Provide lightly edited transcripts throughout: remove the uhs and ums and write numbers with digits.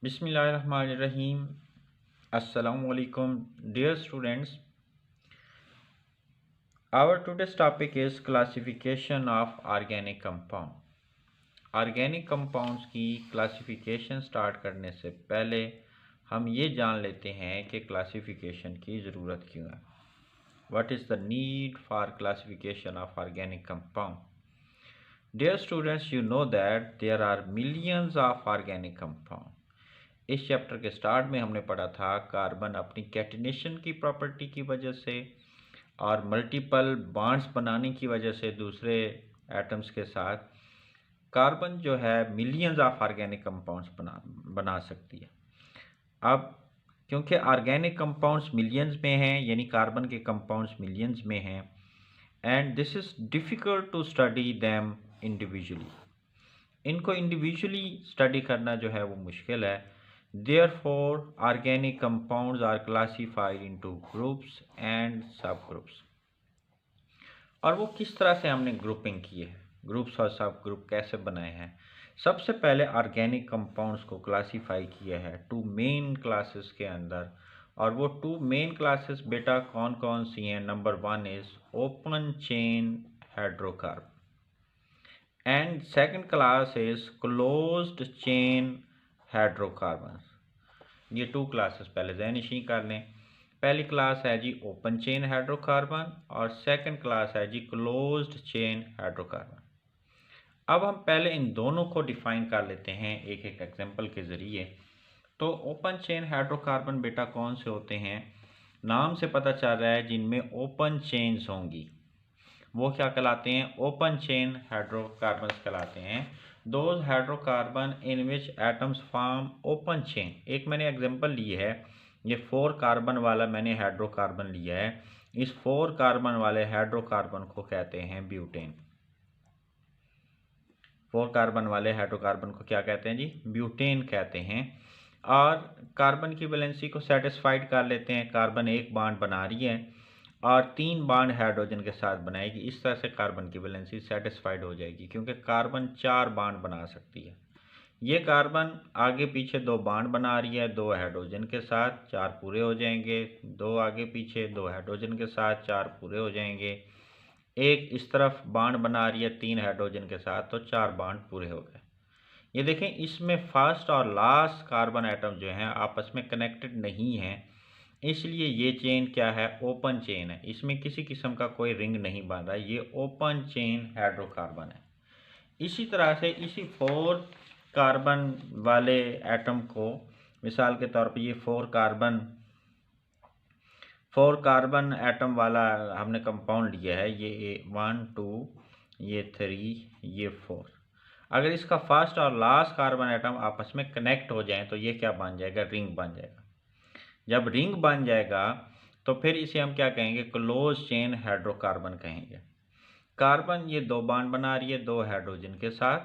Bismillahirrahmanirrahim. Assalamu alaikum, dear students. Our today's topic is classification of organic compound. Organic compounds की classification start करने से पहले हम ये जान लेते हैं कि classification की ज़रूरत क्यों है. What is the need for classification of organic compound? Dear students, you know that there are millions of organic compound. इस चैप्टर के स्टार्ट में हमने पढ़ा था कार्बन अपनी कैटिनेशन की प्रॉपर्टी की वजह से और मल्टीपल बॉन्ड्स बनाने की वजह से दूसरे एटम्स के साथ कार्बन जो है मिलियंस ऑफ ऑर्गेनिक कंपाउंड्स बना सकती है. अब क्योंकि ऑर्गेनिक कंपाउंड्स मिलियंस में हैं, यानी कार्बन के कंपाउंड्स मिलियंस में हैं, and this is difficult to study them individually. इनको इंडिविजुअली स्टडी करना जो है वो मुश्किल है. Therefore, organic compounds are classified into groups and subgroups. और वो किस तरह से हमने ग्रुपिंग की है, ग्रुप्स और सब ग्रुप कैसे बनाए हैं. सबसे पहले ऑर्गेनिक कंपाउंड्स को क्लासीफाई किया है टू मेन क्लासेस के अंदर, और वो टू मेन क्लासेस बेटा कौन कौन सी हैं. Number 1 is open chain hydrocarbon and second class is closed chain hydrocarbon. ये टू क्लासेस पहले ज़हन-नशीं कर लें. पहली क्लास है जी ओपन चेन हाइड्रोकार्बन और सेकंड क्लास है जी क्लोज्ड चेन हाइड्रोकार्बन. अब हम पहले इन दोनों को डिफ़ाइन कर लेते हैं एक एक एग्जांपल के ज़रिए. तो ओपन चेन हाइड्रोकार्बन बेटा कौन से होते हैं, नाम से पता चल रहा है जिनमें ओपन चेन्स होंगी वो क्या कहलाते हैं, ओपन चेन हाइड्रोकार्बन्स कहलाते हैं. Those hydrocarbon in which atoms form open chain. एक मैंने एग्जांपल ली है, ये 4 कार्बन वाला मैंने हाइड्रोकार्बन लिया है. इस 4 कार्बन वाले हाइड्रोकार्बन को कहते हैं ब्यूटेन. 4 कार्बन वाले हाइड्रोकार्बन को क्या कहते हैं जी, ब्यूटेन कहते हैं. और कार्बन की वैलेंसी को सेटिस्फाइड कर लेते हैं. कार्बन एक बॉन्ड बना रही है और 3 बॉन्ड हाइड्रोजन के साथ बनाएगी. इस तरह से कार्बन की वैलेंसी सेटिस्फाइड हो जाएगी क्योंकि कार्बन 4 बॉन्ड बना सकती है. ये कार्बन आगे पीछे 2 बॉन्ड बना रही है 2 हाइड्रोजन के साथ, 4 पूरे हो जाएंगे. 2 आगे पीछे 2 हाइड्रोजन के साथ, 4 पूरे हो जाएंगे. एक इस तरफ बॉन्ड बना रही है 3 हाइड्रोजन के साथ, तो 4 बॉन्ड पूरे हो गए. ये देखें, इसमें फर्स्ट और लास्ट कार्बन एटम जो हैं आपस में कनेक्टेड नहीं हैं, इसलिए ये चेन क्या है, ओपन चेन है. इसमें किसी किस्म का कोई रिंग नहीं बन रहा, ये ओपन चेन हाइड्रोकार्बन है. इसी तरह से इसी 4 कार्बन वाले एटम को मिसाल के तौर पे ये 4 कार्बन एटम वाला हमने कंपाउंड लिया है. ये 1 2 ये 3 ये 4. अगर इसका फर्स्ट और लास्ट कार्बन एटम आपस में कनेक्ट हो जाएं तो ये क्या बन जाएगा, रिंग बन जाएगा. जब रिंग बन जाएगा तो फिर इसे हम क्या कहेंगे, क्लोज चेन हाइड्रोकार्बन कहेंगे. कार्बन ये 2 बॉन्ड बना रही है 2 हाइड्रोजन के साथ,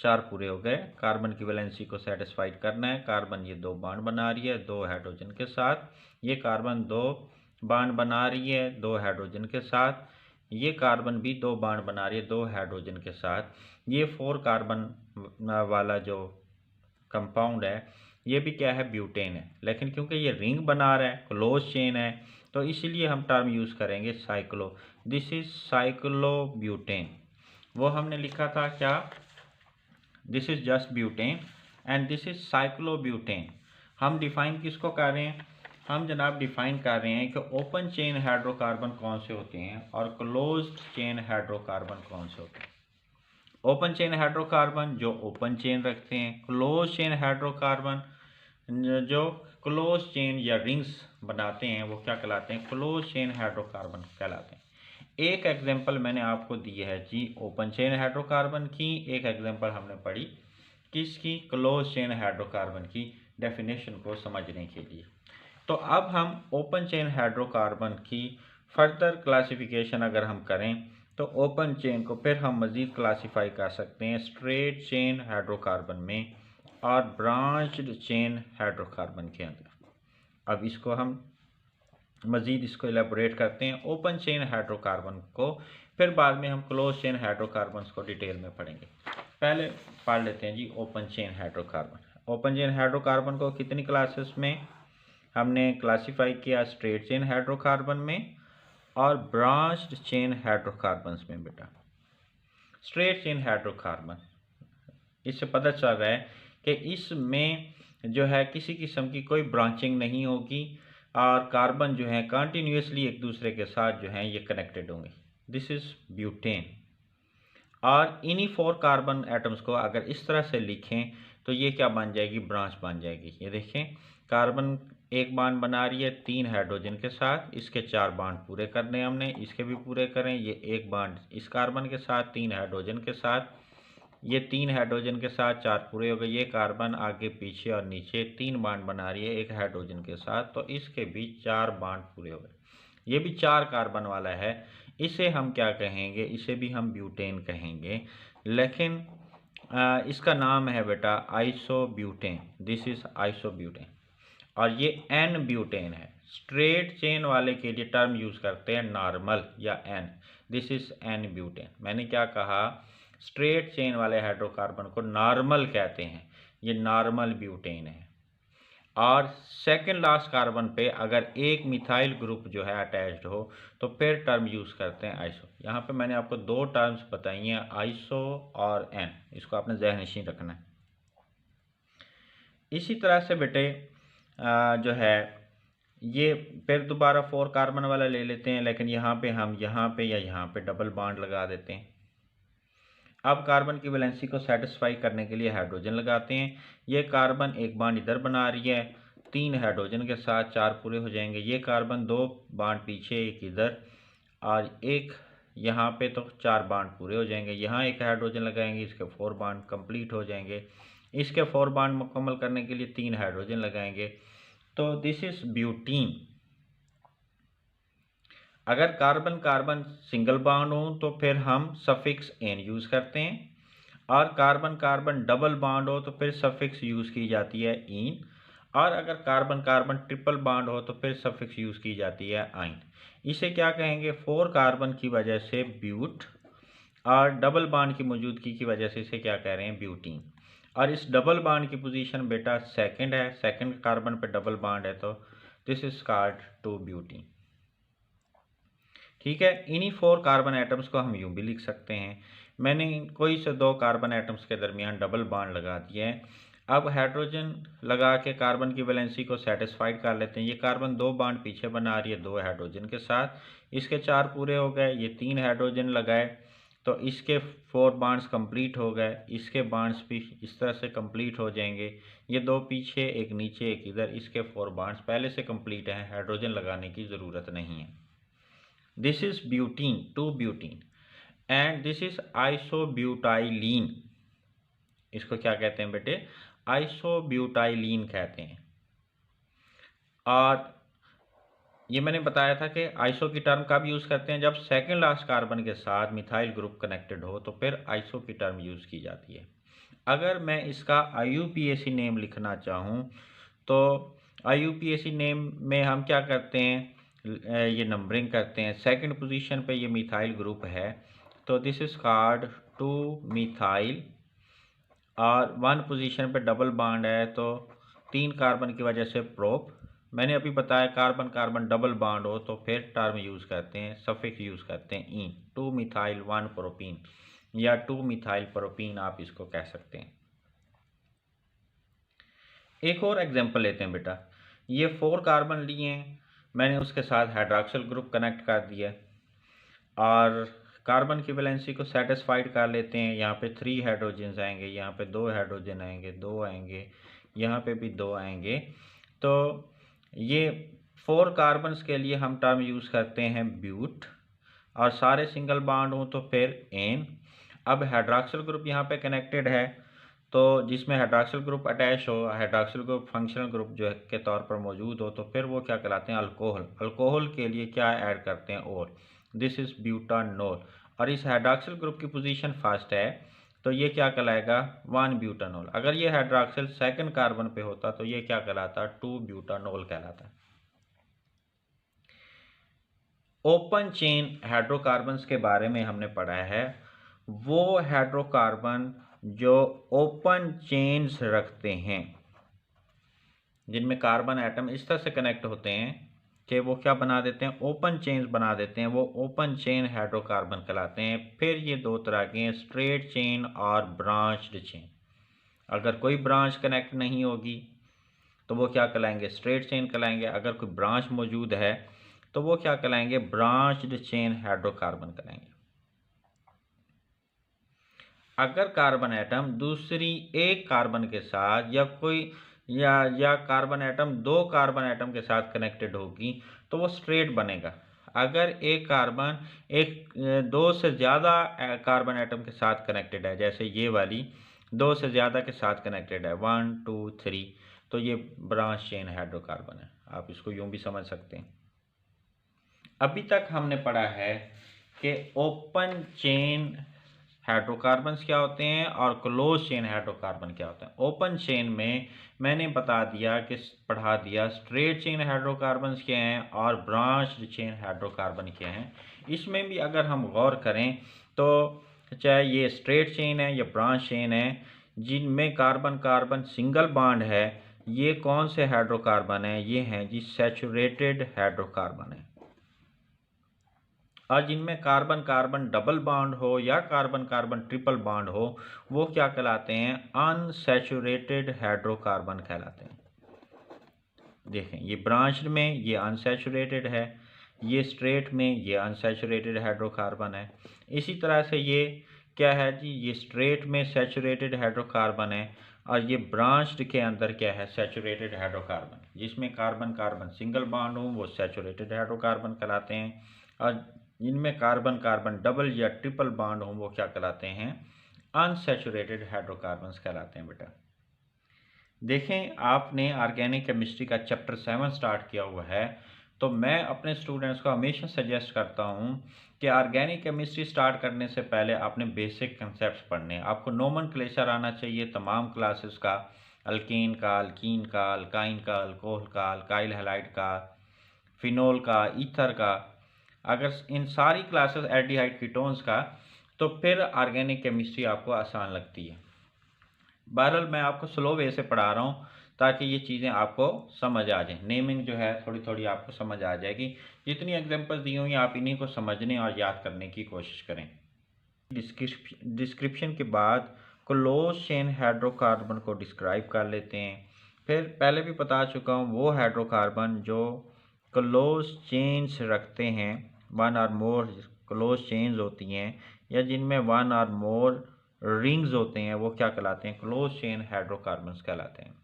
4 पूरे हो गए. कार्बन की वैलेंसी को सेटिस्फाइड करना है. कार्बन ये 2 बॉन्ड बना रही है 2 हाइड्रोजन के साथ. ये कार्बन 2 बॉन्ड बना रही है 2 हाइड्रोजन के साथ. ये कार्बन भी 2 बॉन्ड बना रही है 2 हाइड्रोजन के साथ. ये 4 कार्बन वाला जो कंपाउंड है ये भी क्या है, ब्यूटेन है. लेकिन क्योंकि ये रिंग बना रहा है, क्लोज चेन है, तो इसलिए हम टर्म यूज़ करेंगे साइक्लो. This is cyclobutane. वो हमने लिखा था क्या, this is just butane and this is cyclobutane. हम डिफ़ाइन किसको कर रहे हैं, हम जनाब डिफ़ाइन कर रहे हैं कि ओपन चेन हाइड्रोकार्बन कौन से होते हैं और क्लोज्ड चेन हाइड्रोकार्बन कौन से होते हैं. ओपन चेन हाइड्रोकार्बन जो ओपन चेन रखते हैं, क्लोज चेन हाइड्रोकार्बन जो क्लोज चेन या रिंग्स बनाते हैं वो क्या कहलाते हैं, क्लोज चेन हाइड्रोकार्बन कहलाते हैं. एक एग्जांपल मैंने आपको दी है जी ओपन चेन हाइड्रोकार्बन की. एक एग्जांपल हमने पढ़ी किसकी, क्लोज चेन हाइड्रोकार्बन की डेफिनेशन को समझने के लिए. तो अब हम ओपन चेन हाइड्रोकार्बन की फर्दर क्लासिफिकेशन अगर हम करें तो ओपन चेन को फिर हम मज़ीद क्लासीफाई कर सकते हैं स्ट्रेट चेन हाइड्रोकार्बन में और ब्रांच्ड चेन हाइड्रोकार्बन के अंदर. अब इसको हम मज़ीद इसको एलेबोरेट करते हैं ओपन चेन हाइड्रोकार्बन को, फिर बाद में हम क्लोज चेन हाइड्रोकार्बन को डिटेल में पढ़ेंगे. पहले पढ़ लेते हैं जी open chain hydrocarbon. Open chain hydrocarbon को कितनी क्लासेस में हमने क्लासीफाई किया? स्ट्रेट चेन हाइड्रोकार्बन में और ब्रांच्ड चेन हाइड्रोकार्बन्स में बेटा। स्ट्रेट चेन हाइड्रोकार्बन, इससे पता चल रहा है कि इसमें जो है किसी किस्म की कोई ब्रांचिंग नहीं होगी और कार्बन जो है कंटिन्यूसली एक दूसरे के साथ जो है ये कनेक्टेड होंगे। This is butane. और इन्हीं 4 कार्बन एटम्स को अगर इस तरह से लिखें तो ये क्या बन जाएगी? ब्रांच बन जाएगी। ये देखें, कार्बन एक बांड बना रही है 3 हाइड्रोजन के साथ, इसके 4 बांड पूरे करने हैं हमने, इसके भी पूरे करें। ये एक बांड इस कार्बन के साथ 3 हाइड्रोजन के साथ, ये 3 हाइड्रोजन के साथ 4 पूरे हो गए। ये कार्बन आगे पीछे और नीचे 3 बांड बना रही है एक हाइड्रोजन के साथ, तो इसके भी 4 बांड पूरे हो गए। ये भी 4 कार्बन वाला है। इसे हम क्या कहेंगे? इसे भी हम ब्यूटेन कहेंगे, लेकिन इसका नाम है बेटा आइसोब्यूटेन। This is isobutane. और ये एन ब्यूटेन है। स्ट्रेट चेन वाले के लिए टर्म यूज करते हैं नॉर्मल या n. This is n butane. मैंने क्या कहा? स्ट्रेट चेन वाले हाइड्रोकार्बन को नॉर्मल कहते हैं, ये नॉर्मल ब्यूटेन है। और सेकेंड लास्ट कार्बन पे अगर एक मिथाइल ग्रुप जो है अटैच्ड हो तो फिर टर्म यूज़ करते हैं आइसो। यहाँ पे मैंने आपको 2 टर्म्स बताई हैं, आइसो और एन, इसको आपने ज़हन-नशीं रखना है। इसी तरह से बेटे जो है ये फिर दोबारा 4 कार्बन वाला ले लेते हैं, लेकिन यहाँ पे हम यहाँ पे या यहाँ पे डबल बॉन्ड लगा देते हैं। अब कार्बन की वैलेंसी को सेटिस्फाई करने के लिए हाइड्रोजन लगाते हैं। ये कार्बन एक बांड इधर बना रही है 3 हाइड्रोजन के साथ, 4 पूरे हो जाएंगे। ये कार्बन 2 बांड पीछे, एक इधर और एक यहाँ पे, तो 4 बांड पूरे हो जाएंगे। यहाँ एक हाइड्रोजन लगाएंगे, इसके 4 बांड कंप्लीट हो जाएंगे। इसके 4 बांड मुकम्मल करने के लिए 3 हाइड्रोजन लगाएंगे। तो दिस इज ब्यूटीन। अगर कार्बन कार्बन सिंगल बॉन्ड हो तो फिर हम सफिक्स एन यूज़ करते हैं, और कार्बन कार्बन डबल बॉन्ड हो तो फिर सफिक्स यूज़ की जाती है इन, और अगर कार्बन कार्बन ट्रिपल बॉन्ड हो तो फिर सफिक्स यूज़ की जाती है आइन। इसे क्या कहेंगे? 4 कार्बन की वजह से ब्यूट, और डबल बॉन्ड की मौजूदगी की वजह से इसे क्या कह रहे हैं? ब्यूटीन। और इस डबल बॉन्ड की पोजीशन बेटा सेकंड है, सेकंड कार्बन पे डबल बॉन्ड है, तो दिस इज कॉल्ड 2 ब्यूटीन। ठीक है, इन्हीं 4 कार्बन एटम्स को हम यूं भी लिख सकते हैं। मैंने कोई से 2 कार्बन एटम्स के दरमियान डबल बॉन्ड लगा दिए हैं। अब हाइड्रोजन लगा के कार्बन की वैलेंसी को सेटिस्फाइड कर लेते हैं। ये कार्बन 2 बॉन्ड पीछे बना रही है 2 हाइड्रोजन के साथ, इसके 4 पूरे हो गए। ये 3 हाइड्रोजन लगाए तो इसके 4 बॉन्ड्स कंप्लीट हो गए, इसके बॉन्ड्स भी इस तरह से कंप्लीट हो जाएंगे। ये 2 पीछे, एक नीचे, एक इधर, इसके 4 बॉन्ड्स पहले से कंप्लीट हैं, हाइड्रोजन लगाने की ज़रूरत नहीं है। This is butene, 2 butene, and this is isobutylene. इसको क्या कहते हैं बेटे? आइसोब्यूटाइलीन कहते हैं। और ये मैंने बताया था कि आइसो की टर्म कब यूज़ करते हैं? जब सेकेंड लास्ट कार्बन के साथ मिथाइल ग्रुप कनेक्टेड हो तो फिर आइसो की टर्म यूज़ की जाती है। अगर मैं इसका IUPAC नेम लिखना चाहूँ तो IUPAC नेम में हम क्या करते हैं? ये नंबरिंग करते हैं। सेकंड पोजीशन पे ये मिथाइल ग्रुप है, तो दिस इज कॉल्ड 2 मिथाइल, और 1 पोजीशन पे डबल बॉन्ड है तो 3 कार्बन की वजह से प्रोप। मैंने अभी बताया कार्बन कार्बन डबल बॉन्ड हो तो फिर टर्म यूज़ करते हैं, सफिक्स यूज़ करते हैं इन, 2 मिथाइल 1 प्रोपीन या 2 मिथाइल प्रोपीन आप इसको कह सकते हैं। एक और एग्जांपल लेते हैं बेटा। ये 4 कार्बन लिए हैं, मैंने उसके साथ हाइड्रॉक्सिल ग्रुप कनेक्ट कर दिया और कार्बन की वैलेंसी को सेटिस्फाइड कर लेते हैं। यहाँ पे 3 हाइड्रोजन आएंगे, यहाँ पे 2 हाइड्रोजन आएंगे, 2 आएंगे, यहाँ पे भी 2 आएंगे। तो ये 4 कार्बन्स के लिए हम टर्म यूज़ करते हैं ब्यूट, और सारे सिंगल बॉन्ड हों तो फिर एन। अब हाइड्रॉक्सिल ग्रुप यहाँ पे कनेक्टेड है, तो जिसमें हाइड्रॉक्सिल ग्रुप अटैच हो, हाइड्रॉक्सिल ग्रुप फंक्शनल ग्रुप जो है के तौर पर मौजूद हो, तो फिर वो क्या कहलाते हैं? अल्कोहल। अल्कोहल के लिए क्या ऐड करते हैं? और दिस इज ब्यूटानोल। और इस हाइड्रॉक्सिल ग्रुप की पोजीशन फर्स्ट है, तो ये क्या कहलाएगा? 1 ब्यूटानोल। अगर ये हाइड्रॉक्सिल सेकंड कार्बन पे होता तो ये क्या कहलाता? 2 ब्यूटानोल कहलाता। ओपन चेन हाइड्रोकार्बन्स के बारे में हमने पढ़ा है। वो हाइड्रोकार्बन जो ओपन चेन्स रखते हैं, जिनमें कार्बन एटम इस तरह से कनेक्ट होते हैं कि वो क्या बना देते हैं, ओपन चेन्स बना देते हैं, वो ओपन चेन हाइड्रोकार्बन कहलाते हैं। फिर ये दो तरह के हैं, स्ट्रेट चेन और ब्रांच्ड चेन। अगर कोई ब्रांच कनेक्ट नहीं होगी तो वो क्या कहलाएंगे, स्ट्रेट चेन कहलाएंगे। अगर कोई ब्रांच मौजूद है तो वो क्या कहलाएंगे, ब्रांच्ड चेन हाइड्रोकार्बन कहलाएंगे। अगर कार्बन एटम दूसरी एक कार्बन के साथ या कार्बन एटम दो कार्बन एटम के साथ कनेक्टेड होगी तो वो स्ट्रेट बनेगा। अगर एक कार्बन दो से ज़्यादा कार्बन एटम के साथ कनेक्टेड है, जैसे ये वाली दो से ज़्यादा के साथ कनेक्टेड है, 1 2 3, तो ये ब्रांच चेन हाइड्रोकार्बन है। आप इसको यूं भी समझ सकते हैं। अभी तक हमने पढ़ा है कि ओपन चेन हाइड्रोकार्बन्स क्या होते हैं और क्लोज चेन हाइड्रोकार्बन क्या होते हैं। ओपन चेन में मैंने पढ़ा दिया स्ट्रेट चेन हाइड्रोकार्बन्स क्या हैं और ब्रांच्ड चेन हाइड्रोकार्बन क्या हैं। इसमें भी अगर हम गौर करें तो चाहे ये स्ट्रेट चेन है या ब्रांच चेन है, जिनमें कार्बन कार्बन सिंगल बॉन्ड है, ये कौन से हाइड्रोकार्बन है, ये हैं जी सैचुरेटेड हाइड्रोकार्बन है। और जिनमें कार्बन कार्बन डबल बॉन्ड हो या कार्बन कार्बन ट्रिपल बॉन्ड हो, वो क्या कहलाते हैं, अनसैचुरेटेड हाइड्रोकार्बन कहलाते हैं। देखें, ये ब्रांच्ड में ये अनसैचुरेटेड है, ये स्ट्रेट में ये अनसैचुरेटेड हाइड्रोकार्बन है। इसी तरह से ये क्या है जी, ये स्ट्रेट में सैचुरेटेड हाइड्रोकार्बन है और ये ब्रांच्ड के अंदर क्या है, सैचुरेटेड हाइड्रोकार्बन। जिसमें कार्बन कार्बन सिंगल बॉन्ड हो वो सैचुरेटेड हाइड्रोकार्बन कहलाते हैं, और जिनमें कार्बन कार्बन डबल या ट्रिपल बॉन्ड हो वो क्या कहलाते हैं, अनसैचुरेटेड हाइड्रोकार्बन्स कहलाते हैं। बेटा देखें, आपने ऑर्गेनिक केमिस्ट्री का चैप्टर 7 स्टार्ट किया हुआ है, तो मैं अपने स्टूडेंट्स को हमेशा सजेस्ट करता हूं कि ऑर्गेनिक केमिस्ट्री स्टार्ट करने से पहले आपने बेसिक कंसेप्ट पढ़ने हैं। आपको नोमेनक्लेचर आना चाहिए तमाम क्लासेस का, अल्केन का, अल्कीन का, अल्काइन का, अल्कोहल का, अल्काइल हैलाइड का, फिनोल का, ईथर का। अगर इन सारी क्लासेस एल्डिहाइड कीटोन्स का, तो फिर ऑर्गेनिक केमिस्ट्री आपको आसान लगती है। बहरहाल मैं आपको स्लो वे से पढ़ा रहा हूँ ताकि ये चीज़ें आपको समझ आ जाएं। नेमिंग जो है थोड़ी थोड़ी आपको समझ आ जाएगी। जितनी एग्जांपल दी हुई आप इन्हीं को समझने और याद करने की कोशिश करें। डिस्क्रिप्शन के बाद क्लोज चेन हाइड्रोकार्बन को डिस्क्राइब कर लेते हैं। फिर पहले भी बता चुका हूँ, वो हाइड्रोकार्बन जो क्लोज चेन्स रखते हैं, वन और मोर क्लोज चेन्स होती हैं, या जिनमें वन और मोर रिंग्स होते हैं, वो क्या कहलाते हैं, क्लोज चेन हाइड्रोकार्बन्स कहलाते हैं।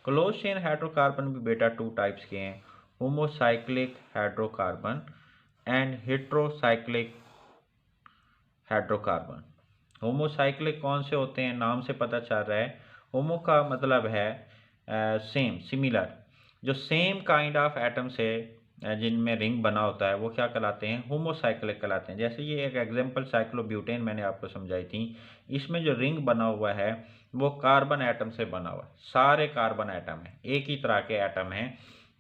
क्लोज चेन हाइड्रोकार्बन भी बेटा टू टाइप्स के हैं, homocyclic hydrocarbon and heterocyclic hydrocarbon. Homocyclic कौन से होते हैं, नाम से पता चल रहा है। होमो का मतलब है सेम, सिमिलर। जो सेम काइंड ऑफ एटम से जिनमें रिंग बना होता है वो क्या कहलाते हैं, होमोसाइक्लिक कहलाते हैं। जैसे ये एक एग्जांपल साइक्लोब्यूटेन मैंने आपको समझाई थी, इसमें जो रिंग बना हुआ है वो कार्बन एटम से बना हुआ है। सारे कार्बन एटम हैं, एक ही तरह के एटम हैं,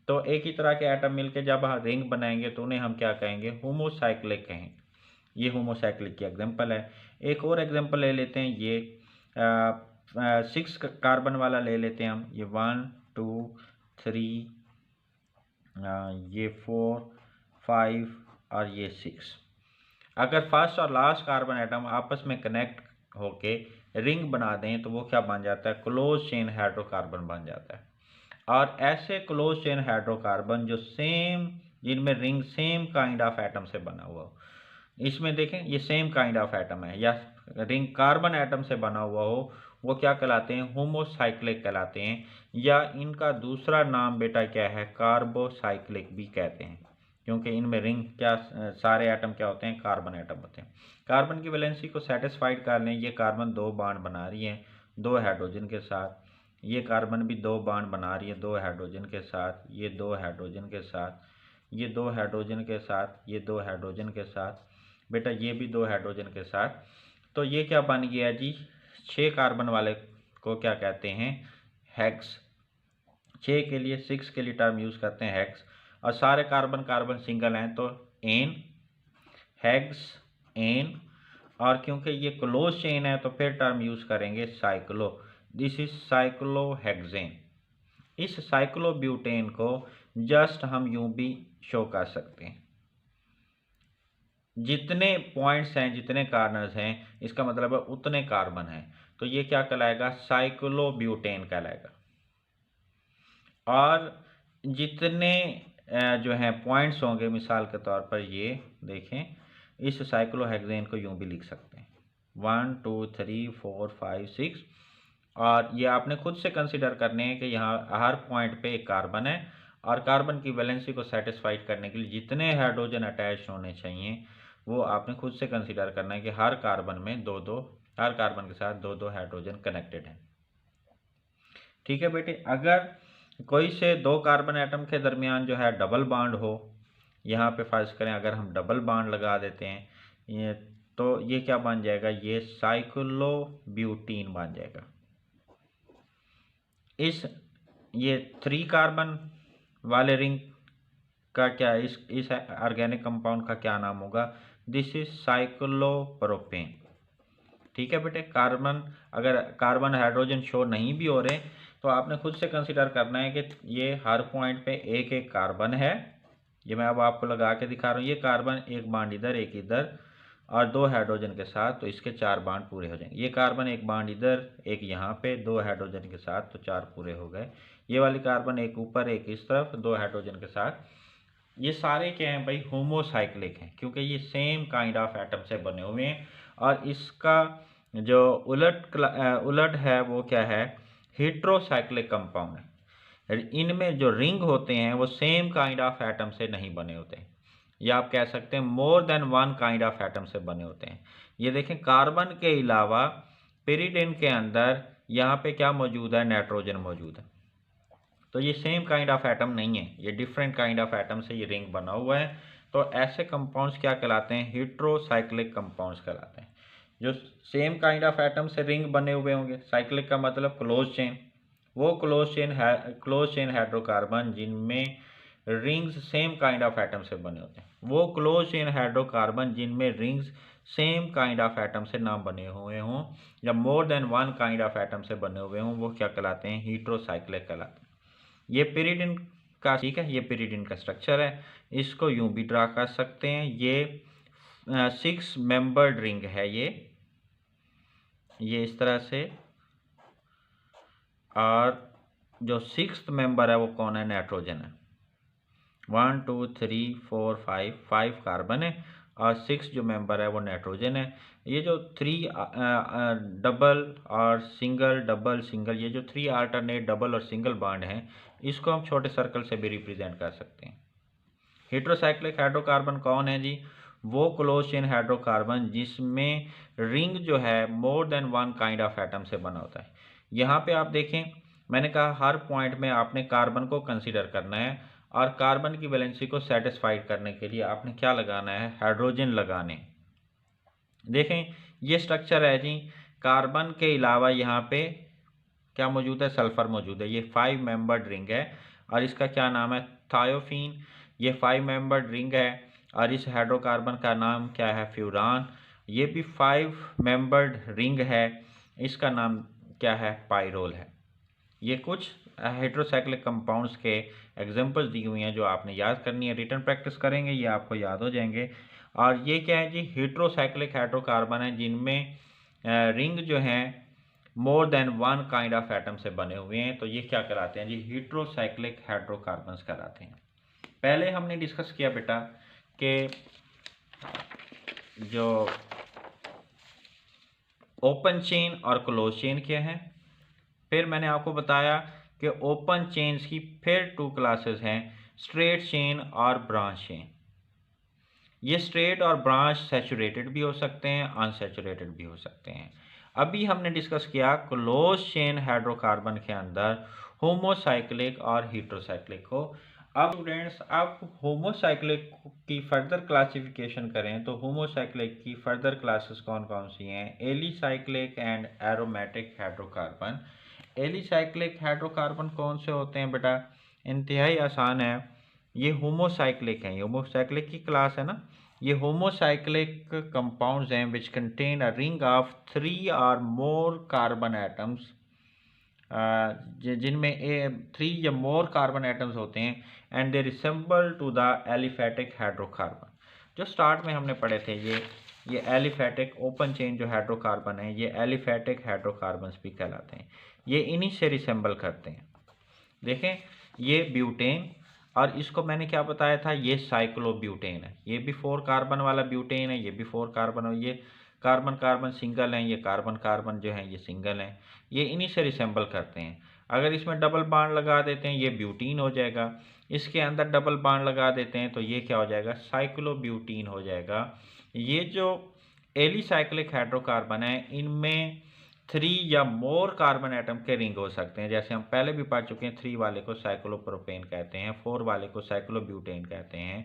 तो एक ही तरह के एटम मिलकर जब रिंग बनाएंगे तो उन्हें हम क्या कहेंगे, होमोसाइक्लिक कहेंगे। ये होमोसाइक्लिक की एग्जांपल है। एक और एग्जांपल ले लेते हैं, ये 6 कार्बन वाला ले लेते हैं हम। ये 1 2 3, ये 4 5 और ये 6। अगर फर्स्ट और लास्ट कार्बन एटम आपस में कनेक्ट होके रिंग बना दें तो वो क्या बन जाता है, क्लोज चेन हाइड्रोकार्बन बन जाता है। और ऐसे क्लोज चेन हाइड्रोकार्बन जो सेम, जिनमें ring same kind of atom से बना हुआ हो, इसमें देखें ये सेम काइंड ऑफ एटम है या रिंग कार्बन एटम से बना हुआ हो, वो क्या कहलाते हैं, होमोसाइक्लिक कहलाते हैं। या इनका दूसरा नाम बेटा क्या है, कार्बोसाइक्लिक भी कहते हैं, क्योंकि इनमें रिंग क्या, सारे एटम क्या होते हैं, कार्बन एटम होते हैं। कार्बन की वैलेंसी को सेटिस्फाइड कर लें, ये कार्बन 2 बॉन्ड बना रही है 2 हाइड्रोजन के साथ, ये कार्बन भी 2 बॉन्ड बना रही है 2 हाइड्रोजन के साथ, ये 2 हाइड्रोजन के साथ, ये 2 हाइड्रोजन के साथ, ये 2 हाइड्रोजन के साथ, बेटा ये भी 2 हाइड्रोजन के साथ। तो ये क्या बन गया जी, 6 कार्बन वाले को क्या कहते हैं, हेक्स। 6 के लिए, 6 के लिए टर्म यूज़ करते हैं हेक्स। और सारे कार्बन कार्बन सिंगल हैं तो एन, हेक्स एन। और क्योंकि ये क्लोज चेन है तो फिर टर्म यूज़ करेंगे साइक्लो। This is cyclohexane. इस साइक्लोब्यूटेन को जस्ट हम यूं भी शो कर सकते हैं। जितने पॉइंट्स हैं, जितने कार्नर्स हैं, इसका मतलब है उतने कार्बन हैं, तो ये क्या कहलाएगा, साइक्लोब्यूटेन कहलाएगा। और जितने जो हैं पॉइंट्स होंगे, मिसाल के तौर पर ये देखें, इस साइक्लोहेक्सेन को यूं भी लिख सकते हैं 1 2 3 4 5 6। और ये आपने खुद से कंसिडर करने हैं कि यहाँ हर पॉइंट पे एक कार्बन है, और कार्बन की वैलेंसी को सेटिस्फाइड करने के लिए जितने हाइड्रोजन अटैच होने चाहिए वो आपने खुद से कंसिडर करना है कि हर कार्बन में हर कार्बन के साथ दो हाइड्रोजन कनेक्टेड है। ठीक है बेटे, अगर कोई से दो कार्बन एटम के दरमियान जो है डबल बॉन्ड हो, यहाँ पे फर्ज करें अगर हम डबल बॉन्ड लगा देते हैं तो ये क्या बन जाएगा, ये साइक्लोब्यूटीन बन जाएगा। ये 3 कार्बन वाले रिंग का क्या, इस ऑर्गेनिक कंपाउंड का क्या नाम होगा, दिस इज साइक्लोप्रोपेन। ठीक है बेटे, अगर कार्बन हाइड्रोजन शो नहीं भी हो रहे तो आपने खुद से कंसिडर करना है कि ये हर पॉइंट पे एक एक कार्बन है। ये मैं अब आपको लगा के दिखा रहा हूँ, ये कार्बन एक बांड इधर एक इधर और 2 हाइड्रोजन के साथ, तो इसके 4 बांड पूरे हो जाएंगे। ये कार्बन एक बांड इधर एक यहाँ पे 2 हाइड्रोजन के साथ, तो 4 पूरे हो गए। ये वाली कार्बन एक ऊपर एक इस तरफ 2 हाइड्रोजन के साथ। ये सारे क्या हैं भाई, होमोसाइक्लिक हैं, क्योंकि ये सेम काइंड ऑफ एटम से बने हुए हैं। और इसका जो उलट है वो क्या है, हेट्रोसाइक्लिक कंपाउंड है। इनमें जो रिंग होते हैं वो सेम काइंड ऑफ एटम से नहीं बने होते हैं, या आप कह सकते हैं more than one kind of atom से बने होते हैं। ये देखें, कार्बन के अलावा पेरिडिन के अंदर यहाँ पे क्या मौजूद है, नाइट्रोजन मौजूद है। तो ये सेम काइंड ऑफ एटम नहीं है, ये डिफरेंट काइंड ऑफ एटम से ये रिंग बना हुआ है। तो ऐसे कंपाउंड्स क्या कहलाते हैं, हेट्रोसाइक्लिक कंपाउंड्स कहलाते हैं। जो सेम काइंड ऑफ एटम से रिंग बने हुए होंगे, साइक्लिक का मतलब क्लोज चेन, वो क्लोज चेन हाइड्रोकार्बन जिनमें rings same kind of atom से बने होते हैं, वो क्लोज चेन हाइड्रोकार्बन जिनमें rings same kind of atom से ना बने हुए हों या more than one kind of atom से बने हुए हों, वो क्या कहलाते हैं, हेट्रोसाइक्लिक कहलाते हैं। ये पेरिडिन का, ठीक है, ये पेरिडिन का स्ट्रक्चर है। इसको यूं भी ड्रा कर सकते हैं, ये 6 मेंबर्ड रिंग है ये इस तरह से। और जो 6th मेंबर है वो कौन है, नाइट्रोजन है। 1 2 3 4 5 कार्बन है और 6 जो मेंबर है वो नाइट्रोजन है। ये जो 3 डबल और सिंगल डबल सिंगल, ये जो 3 अल्टरनेट डबल और सिंगल बॉन्ड हैं, इसको हम छोटे सर्कल से भी रिप्रेजेंट कर सकते हैं। हेट्रोसाइक्लिक हाइड्रोकार्बन कौन है जी, वो क्लोज चेन हाइड्रोकार्बन जिसमें रिंग जो है more than one kind of atom से बना होता है। यहाँ पे आप देखें, मैंने कहा हर पॉइंट में आपने कार्बन को कंसीडर करना है, और कार्बन की वैलेंसी को सेटिस्फाइड करने के लिए आपने क्या लगाना है, हाइड्रोजन लगाने। देखें ये स्ट्रक्चर है जी, कार्बन के अलावा यहाँ पे क्या मौजूद है, सल्फर मौजूद है। ये 5 मेंबर्ड रिंग है और इसका क्या नाम है, थायोफीन। ये 5 मेंबर्ड रिंग है और इस हाइड्रोकार्बन का नाम क्या है, फ्यूरान। ये भी 5 मेंबर्ड रिंग है, इसका नाम क्या है, पाइरोल है। ये कुछ हेट्रोसाइक्लिक कंपाउंड्स के एग्जांपल्स दी हुई हैं जो आपने याद करनी है, रिटर्न प्रैक्टिस करेंगे ये आपको याद हो जाएंगे। और ये क्या है जी, हेट्रोसाइक्लिक हाइड्रोकार्बन है जिनमें रिंग जो हैं more than one kind of atom से बने हुए हैं, तो ये क्या कहलाते हैं जी, हेट्रोसाइक्लिक हाइड्रोकार्बन्स कहलाते हैं। पहले हमने डिस्कस किया बेटा कि जो ओपन चेन और क्लोज चेन क्या है। फिर मैंने आपको बताया कि ओपन चेन्स की फिर 2 क्लासेस हैं, स्ट्रेट चेन और ब्रांच चेन। ये स्ट्रेट और ब्रांच सैचुरेटेड भी हो सकते हैं, अनसैचुरेटेड भी हो सकते हैं। अभी हमने डिस्कस किया क्लोज चेन हाइड्रोकार्बन के अंदर होमोसाइक्लिक और हेट्रोसाइक्लिक को। अब स्टूडेंट्स, आप होमोसाइक्लिक की फर्दर क्लासिफिकेशन करें तो होमोसाइक्लिक की फर्दर क्लासेस कौन कौन सी हैं, alicyclic and aromatic hydrocarbon. Alicyclic hydrocarbon कौन से होते हैं बेटा, इंतहाई आसान है, ये होमोसाइक्लिक हैं, ये होमोसाइक्लिक की क्लास है ना। ये होमोसाइक्लिक कंपाउंड्स हैं which contain a ring of 3 और मोर कार्बन एटम्स, जिनमें 3 या मोर कार्बन एटम्स होते हैं, and they resemble to the aliphatic hydrocarbon. जो स्टार्ट में हमने पढ़े थे ये एलिफेटिक ओपन चेन जो हाइड्रोकार्बन है, ये एलिफेटिक हाइड्रोकार्बन्स भी कहलाते हैं। ये इन्हीं से रिसेंबल करते हैं। देखें, ये ब्यूटेन, और इसको मैंने क्या बताया था, ये साइक्लोब्यूटेन है। ये भी 4 कार्बन वाला ब्यूटेन है, ये भी 4 कार्बन, ये कार्बन कार्बन सिंगल हैं, ये कार्बन कार्बन जो है ये सिंगल हैं। ये इन्हीं से रिसेंबल करते हैं। अगर इसमें डबल बांड लगा देते हैं ये ब्यूटीन हो जाएगा, इसके अंदर डबल बांड लगा देते हैं तो ये क्या हो जाएगा, साइक्लोब्यूटीन हो जाएगा। ये जो एलिसाइक्लिक हाइड्रोकार्बन है इनमें 3 या मोर कार्बन एटम के रिंग हो सकते हैं। जैसे हम पहले भी पढ़ चुके हैं, 3 वाले को साइक्लोप्रोपेन कहते हैं, 4 वाले को साइक्लोब्यूटेन कहते हैं,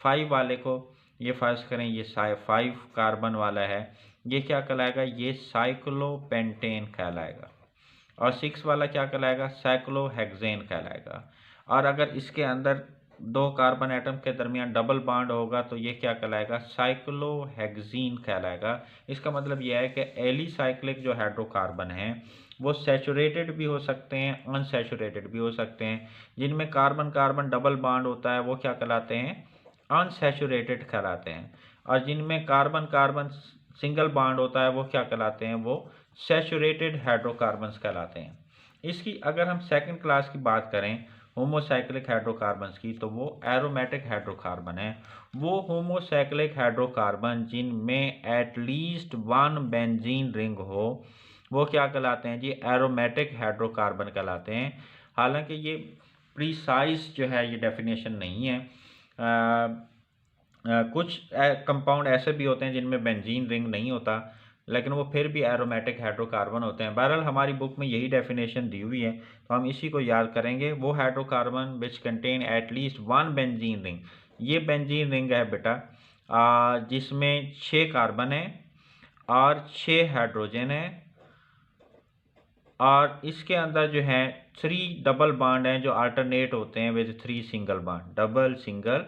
5 वाले को, ये फर्ज करें ये 5 कार्बन वाला है, ये क्या कहलाएगा, ये साइक्लोपेंटेन कहलाएगा। और 6 वाला क्या कहलाएगा, साइक्लोहेक्सेन कहलाएगा। और अगर इसके अंदर 2 कार्बन एटम के दरमियान डबल बॉन्ड होगा तो ये क्या कहलाएगा, साइक्लोहेक्सीन कहलाएगा। इसका मतलब यह है कि एलिसाइक्लिक जो हाइड्रोकार्बन है वो सैचुरेटेड भी हो सकते हैं, अनसैचुरेटेड भी हो सकते हैं। जिनमें कार्बन कार्बन डबल बॉन्ड होता है वो क्या कहलाते हैं, अनसैचुरेटेड कहलाते हैं। और जिनमें कार्बन कार्बन सिंगल बॉन्ड होता है वो क्या कहलाते हैं, वो सैचुरेटेड हाइड्रोकार्बन्स कहलाते हैं। इसकी अगर हम सेकंड क्लास की बात करें होमोसाइक्लिक हाइड्रोकार्बन्स की, तो वो एरोमेटिक हाइड्रोकार्बन है। वो होमोसाइक्लिक हाइड्रोकार्बन जिनमें एटलीस्ट 1 बेंजीन रिंग हो वो क्या कहलाते हैं जी, एरोमेटिक हाइड्रोकार्बन कहलाते हैं। हालांकि ये प्रीसाइज जो है ये डेफिनेशन नहीं है। कुछ कंपाउंड ऐसे भी होते हैं जिनमें बेंजीन रिंग नहीं होता लेकिन वो फिर भी एरोमेटिक हाइड्रोकार्बन होते हैं। बहरहाल हमारी बुक में यही डेफिनेशन दी हुई है तो हम इसी को याद करेंगे। वो hydrocarbon which contain at least 1 benzene ring, ये बेंजीन रिंग है बेटा जिसमें 6 कार्बन है और 6 हाइड्रोजन है, और इसके अंदर जो है 3 डबल बॉन्ड हैं जो अल्टरनेट होते हैं with 3 single bond, double single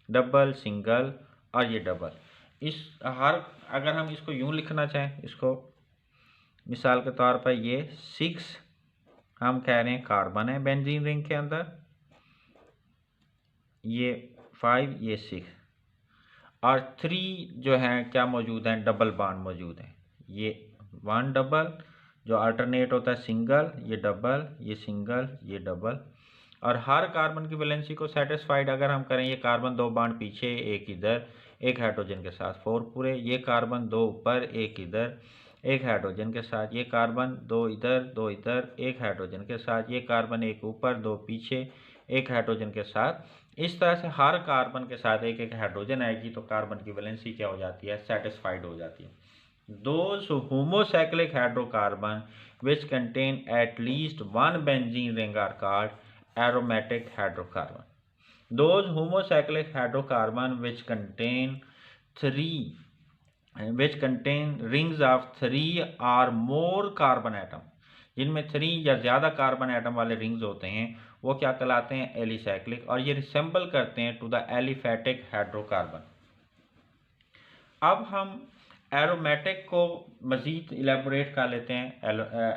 double single और ये डबल। इस हर अगर हम इसको यूं लिखना चाहें, इसको मिसाल के तौर पर ये 6 हम कह रहे हैं कार्बन है बेंजीन रिंग के अंदर, ये 5 ये 6, और 3 जो है क्या मौजूद हैं, डबल बॉन्ड मौजूद हैं। ये 1 डबल जो अल्टरनेट होता है सिंगल, ये डबल, ये सिंगल, ये डबल। और हर कार्बन की वैलेंसी को सेटिस्फाइड अगर हम करें, ये कार्बन 2 बॉन्ड पीछे एक इधर एक हाइड्रोजन के साथ 4 पूरे, ये कार्बन 2 ऊपर एक इधर एक हाइड्रोजन के साथ, ये कार्बन 2 इधर एक हाइड्रोजन के साथ, ये कार्बन 1 ऊपर 2 पीछे एक हाइड्रोजन के साथ। इस तरह से हर कार्बन के साथ एक एक हाइड्रोजन आएगी तो कार्बन की वैलेंसी क्या हो जाती है, सेटिस्फाइड हो जाती है। Those homocyclic hydrocarbon which contain at least 1 benzene ring are called aromatic hydrocarbon. Those homocyclic hydrocarbon which contain rings of 3 or more carbon atom, जिनमें 3 या ज़्यादा कार्बन एटम वाले रिंग्स होते हैं वो क्या कहलाते हैं, एलिसाइक्लिक, और ये रिसेंबल करते हैं टू द एलिफेटिक हाइड्रोकार्बन। अब हम एरोमेटिक को मज़ीद इलेबोरेट कर लेते हैं,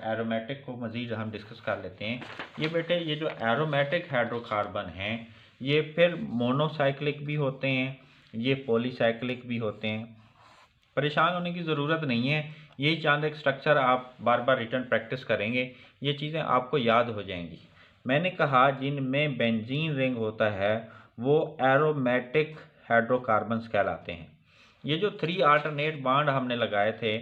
एरोमेटिक को मज़ीद हम डिस्कस कर लेते हैं। ये बेटे ये जो एरोमेटिक हाइड्रोकार्बन हैं ये फिर मोनोसाइक्लिक भी होते हैं, ये पॉलीसाइक्लिक भी होते हैं। परेशान होने की ज़रूरत नहीं है, यही चंद एक स्ट्रक्चर आप बार बार रिटर्न प्रैक्टिस करेंगे ये चीज़ें आपको याद हो जाएंगी। मैंने कहा जिनमें बेंजीन रिंग होता है वो एरोमेटिक हाइड्रोकार्बन्स कहलाते हैं। ये जो 3 अल्टरनेट बॉन्ड हमने लगाए थे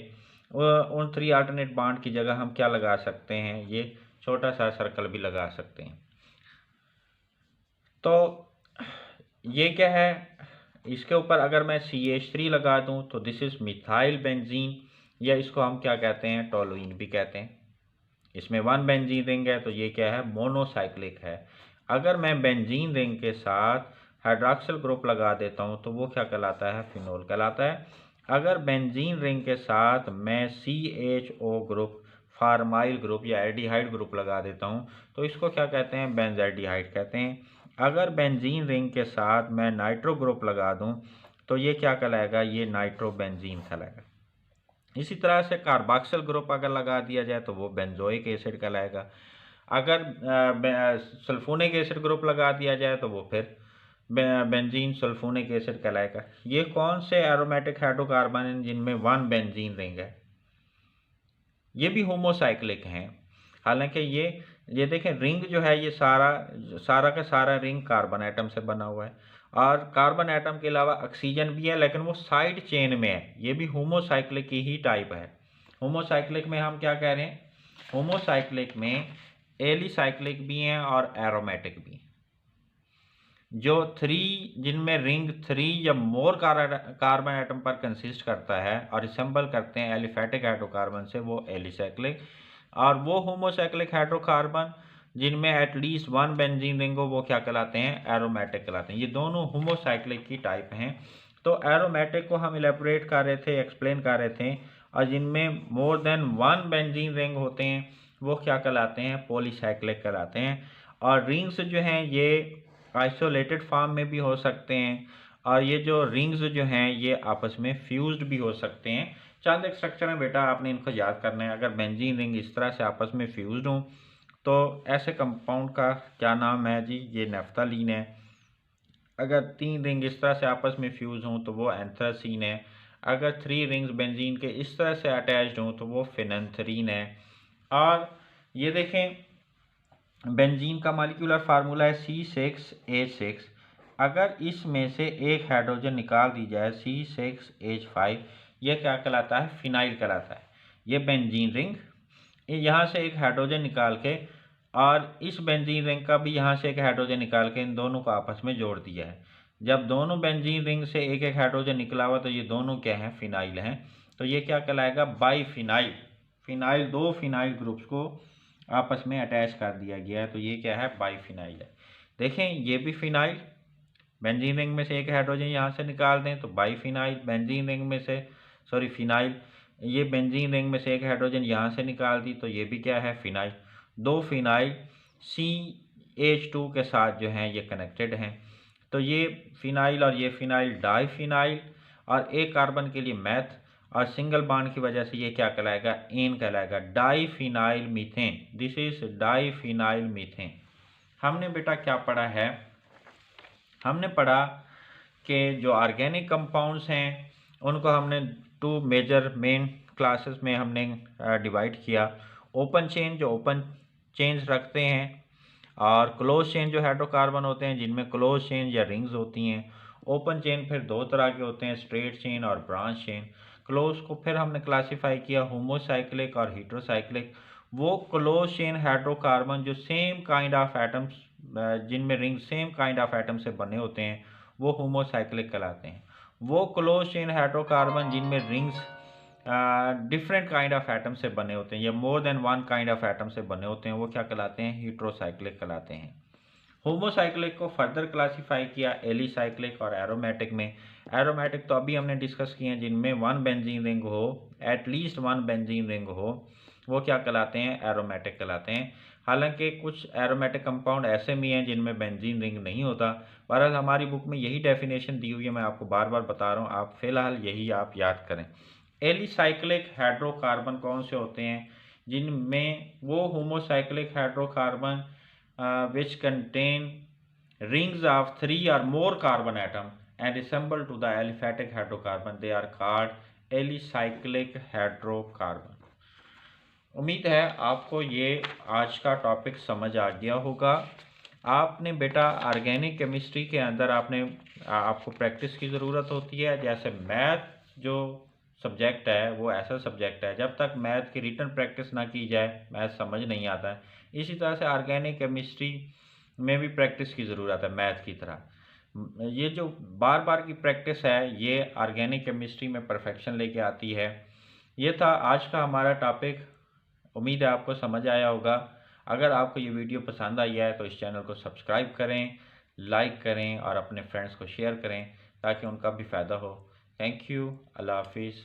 उन 3 अल्टरनेट बॉन्ड की जगह हम क्या लगा सकते हैं, ये छोटा सा सर्कल भी लगा सकते हैं। तो ये क्या है, इसके ऊपर अगर मैं CH3 लगा दूं तो दिस इज मिथाइल बेंजीन, या इसको हम क्या कहते हैं, टोलुइन भी कहते हैं। इसमें 1 बेंजीन रिंग है तो ये क्या है, मोनोसाइक्लिक है। अगर मैं बेंजीन रिंग के साथ हाइड्रॉक्सिल ग्रुप लगा देता हूँ तो वो क्या कहलाता है, फिनोल कहलाता है। अगर बेंजीन रिंग के साथ मैं CHO ग्रुप, फार्माइल ग्रुप या एल्डिहाइड ग्रुप लगा देता हूँ तो इसको क्या कहते हैं, बेंजल्डिहाइड कहते हैं। अगर बेंजीन रिंग के साथ मैं नाइट्रो ग्रुप लगा दूँ तो ये क्या कहलाएगा, ये नाइट्रोबेंजीन कहलाएगा। इसी तरह से कार्बोक्सिल ग्रुप अगर लगा दिया जाए तो वो बेंजोइक एसिड कहलाएगा। अगर सल्फोनिक एसिड ग्रुप लगा दिया जाए तो वो फिर बेंजीन सल्फोनिक एसिड कहलाएगा। ये कौन से एरोमेटिक हाइड्रोकार्बन हैं जिनमें 1 बेंजीन रिंग है? ये भी होमोसाइक्लिक हैं। हालांकि ये देखें, रिंग जो है ये सारा का सारा रिंग कार्बन एटम से बना हुआ है, और कार्बन एटम के अलावा ऑक्सीजन भी है, लेकिन वो साइड चेन में है। ये भी होमोसाइक्लिक की ही टाइप है। होमोसाइक्लिक में हम क्या कह रहे हैं, होमोसाइक्लिक में एलिसाइक्लिक भी हैं और एरोमेटिक भी। जो 3 जिनमें रिंग 3 या मोर कार्बन एटम पर कंसिस्ट करता है और रिसेंबल करते हैं एलिफेटिक हाइड्रोकार्बन से, वो एलिसाइक्लिक। और वो होमोसाइक्लिक हाइड्रोकार्बन जिनमें एटलीस्ट 1 बेंजीन रिंग हो, वो क्या कहलाते हैं, एरोमेटिक कहलाते हैं। ये दोनों होमोसाइक्लिक की टाइप हैं। तो एरोमेटिक को हम इलेबोरेट कर रहे थे, एक्सप्लेन कर रहे थे, और जिनमें मोर देन 1 बेंजीन रिंग होते हैं वो क्या कहलाते हैं, पॉलीसाइक्लिक कहलाते हैं। और रिंग्स जो हैं ये आइसोलेटेड फॉर्म में भी हो सकते हैं, और ये जो रिंग्स जो हैं ये आपस में फ्यूज्ड भी हो सकते हैं। चंद एक स्ट्रक्चर में बेटा आपने इनको याद करना है। अगर बेंजीन रिंग इस तरह से आपस में फ्यूज्ड हों तो ऐसे कंपाउंड का क्या नाम है जी, ये नेफ्थलीन है। अगर 3 रिंग इस तरह से आपस में फ्यूज हों तो वो एंथ्रासीन है। अगर 3 रिंग्स बेंजीन के इस तरह से अटैच्ड हों तो वो फिनेंथरीन है। और ये देखें, बेंजीन का मॉलिक्यूलर फार्मूला है C6H6। अगर इसमें से एक हाइड्रोजन निकाल दी जाए C6H5, यह क्या कहलाता है, फिनाइल कहलाता है। ये बेंजीन रिंग, यहाँ से एक हाइड्रोजन निकाल के और इस बेंजीन रिंग का भी यहाँ से एक हाइड्रोजन निकाल के इन दोनों को आपस में जोड़ दिया है। जब दोनों बेंजीन रिंग से एक एक हाइड्रोजन निकला हुआ तो ये दोनों क्या हैं, फिनाइल हैं। तो ये क्या कहलाएगा, बाईफिनाइल। फिनाइल, 2 फिनाइल ग्रुप्स को आपस में अटैच कर दिया गया है, तो ये क्या है, बाईफिनाइल है। देखें, ये भी फिनाइल, बेंजीन रिंग में से एक हाइड्रोजन यहाँ से निकाल दें तो बाईफिनाइल। बेंजीन रिंग में से फिनाइल, ये बेंजीन रिंग में से एक हाइड्रोजन यहाँ से निकाल दी तो ये भी क्या है, फिनाइल। 2 फिनाइल CH2 के साथ जो हैं ये कनेक्टेड हैं। तो ये फिनाइल और ये फिनाइल डाईफिनाइल, और एक कार्बन के लिए मैथ और सिंगल बॉन्ड की वजह से ये क्या कहलाएगा, एन कहलाएगा, diphenyl methane. This is diphenyl methane. हमने बेटा क्या पढ़ा है, हमने पढ़ा कि जो ऑर्गेनिक कंपाउंड्स हैं उनको हमने 2 मेजर मेन क्लासेस में हमने डिवाइड किया। ओपन चेन जो ओपन चेन्स रखते हैं, और क्लोज चेन जो हाइड्रोकार्बन होते हैं जिनमें क्लोज चेन या रिंग्स होती हैं। ओपन चेन फिर 2 तरह के होते हैं, स्ट्रेट चेन और ब्रांच चेन। क्लोज को फिर हमने क्लासीफाई किया होमोसाइक्लिक और हीट्रोसाइक्लिक। वो क्लोज चेन हाइड्रोकार्बन जो सेम काइंड ऑफ एटम्स, जिनमें ring same kind of atom से बने होते हैं, वो होमोसाइक्लिक कहलाते हैं। वो क्लोज चेन हाइड्रोकार्बन जिनमें rings different kind of atom से बने होते हैं या more than 1 kind of atom से बने होते हैं, वो क्या कहलाते हैं, हीट्रोसाइक्लिक कहलाते हैं। होमोसाइक्लिक को फर्दर क्लासीफाई किया एलिसाइक्लिक और एरोमेटिक में। एरोमेटिक तो अभी हमने डिस्कस किए हैं, जिनमें 1 बेंजीन रिंग हो, एटलीस्ट 1 बेंजीन रिंग हो, वो क्या कहलाते हैं, एरोमेटिक कहलाते हैं। हालांकि कुछ एरोमेटिक कंपाउंड ऐसे भी हैं जिनमें बेंजीन रिंग नहीं होता। बहरहाल हमारी बुक में यही डेफिनेशन दी हुई है, मैं आपको बार बार बता रहा हूँ, आप फिलहाल यही आप याद करें। एलिसाइक्लिक हाइड्रोकार्बन कौन से होते हैं, जिनमें वो homocyclic hydrocarbon which contain rings of 3 or more carbon atom and resemble to the aliphatic hydrocarbon, they are called alicyclic hydrocarbon। उम्मीद है आपको ये आज का टॉपिक समझ आ गया होगा। आपने बेटा ऑर्गेनिक केमिस्ट्री के अंदर आपको प्रैक्टिस की ज़रूरत होती है। जैसे मैथ जो सब्जेक्ट है वो ऐसा सब्जेक्ट है, जब तक मैथ की रिटन प्रैक्टिस ना की जाए मैथ समझ नहीं आता है। इसी तरह से ऑर्गेनिक केमिस्ट्री में भी प्रैक्टिस की ज़रूरत है मैथ की तरह। ये जो बार बार की प्रैक्टिस है ये ऑर्गेनिक केमिस्ट्री में परफेक्शन लेके आती है। ये था आज का हमारा टॉपिक। उम्मीद है आपको समझ आया होगा। अगर आपको ये वीडियो पसंद आई है तो इस चैनल को सब्सक्राइब करें, लाइक करें और अपने फ्रेंड्स को शेयर करें ताकि उनका भी फ़ायदा हो। Thank you. अल्लाह हाफिज़।